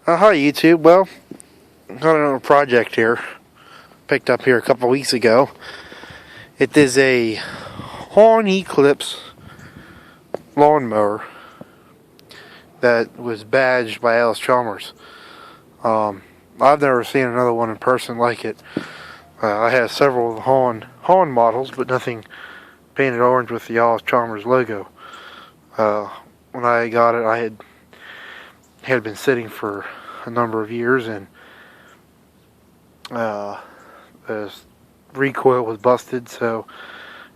Hi YouTube. Well, got another project here. Picked up here a couple weeks ago. It is a Horn Eclipse lawnmower that was badged by Allis Chalmers. I've never seen another one in person like it. I have several of the Horn models, but nothing painted orange with the Allis Chalmers logo. When I got it, I had been sitting for a number of years, and the recoil was busted, so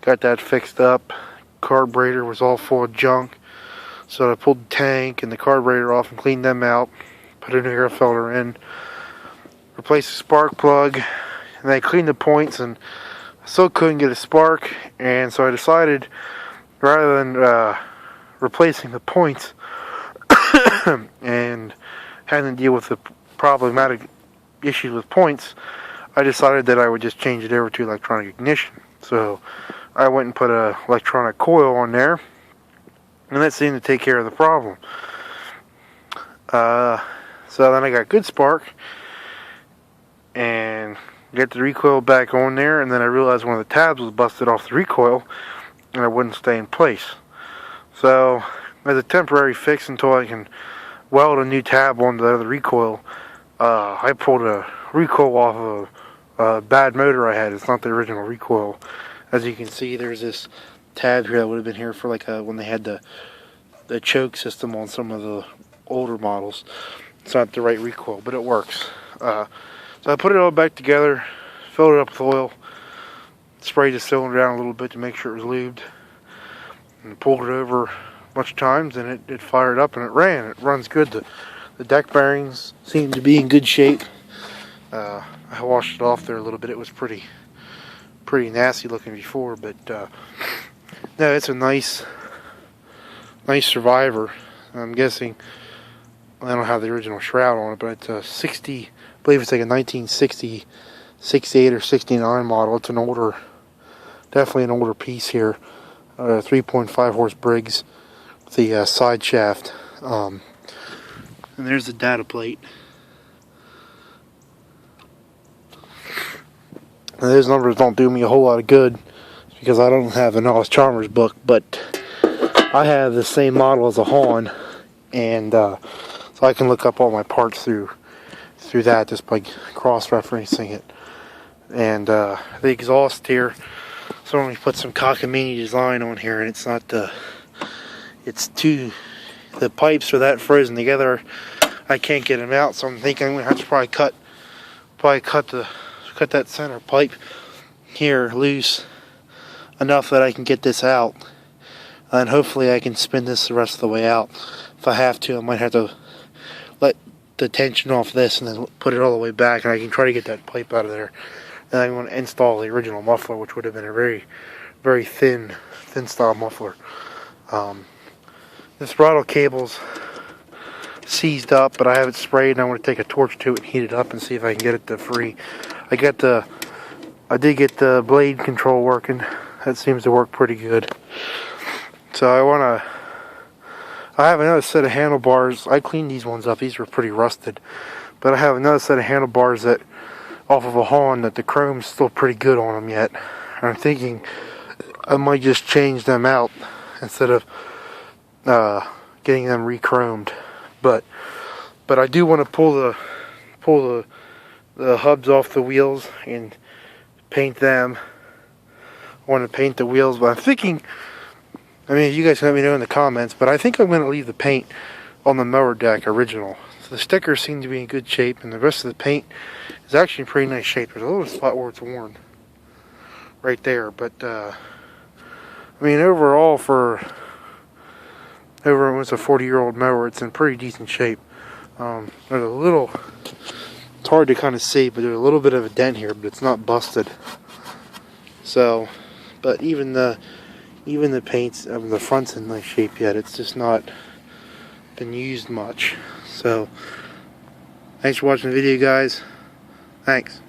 got that fixed up. Carburetor was all full of junk, so I pulled the tank and the carburetor off and cleaned them out, put a new air filter in, replaced the spark plug, and I cleaned the points, and I still couldn't get a spark, and so I decided, rather than replacing the points and having to deal with the problematic issues with points, I decided that I would just change it over to electronic ignition. So I went and put a electronic coil on there, and that seemed to take care of the problem. So then I got good spark and get the recoil back on there, and then I realized one of the tabs was busted off the recoil and it wouldn't stay in place. So as a temporary fix until I can weld a new tab onto the other recoil, I pulled a recoil off of a bad motor I had. It's not the original recoil. As you can see, there's this tab here that would have been here for like when they had the choke system on some of the older models. It's not the right recoil, but it works. So I put it all back together, filled it up with oil, sprayed the cylinder down a little bit to make sure it was lubed, and pulled it over a bunch of times, and it fired up and it ran. It runs good. The deck bearings seem to be in good shape. I washed it off there a little bit. It was pretty nasty looking before, but no, it's a nice survivor. I'm guessing, I don't have the original shroud on it, but it's a 60, I believe it's like a 1960, 68 or 69 model. It's an older, definitely an older piece here. 3.5 horse Briggs with the side shaft. And there's the data plate. Now, those numbers don't do me a whole lot of good because I don't have an Allis Chalmers book, but I have the same model as a Horn, and so I can look up all my parts through that just by cross-referencing it. And the exhaust here, so we put some cockamamie design on here, and it's not the pipes are that frozen together. I can't get them out, so I'm thinking I'm gonna have to probably cut that center pipe here loose enough that I can get this out, and hopefully I can spin this the rest of the way out. If I have to, I might have to let the tension off this and then put it all the way back, and I can try to get that pipe out of there. And I'm going to install the original muffler, which would have been a very, very thin style muffler. This throttle cable's seized up, but I have it sprayed, and I'm going to take a torch to it and heat it up and see if I can get it to free. I did get the blade control working. That seems to work pretty good. So I have another set of handlebars. I cleaned these ones up. These were pretty rusted. But I have another set of handlebars that off of a Horn that the chrome's still pretty good on them yet. And I'm thinking I might just change them out instead of getting them re-chromed. But I do want to pull the hubs off the wheels and paint them. I want to paint the wheels, but I'm thinking, I mean, you guys can let me know in the comments, but I think I'm going to leave the paint on the mower deck original. So the stickers seem to be in good shape, and the rest of the paint is actually in pretty nice shape. There's a little spot where it's worn right there, but I mean, overall for almost a 40-year-old mower, it's in pretty decent shape. There's a little, it's hard to kind of see, but there's a little bit of a dent here, but it's not busted. So, but even the paints of the front's in nice shape yet. It's just not been used much. So, thanks for watching the video, guys. Thanks.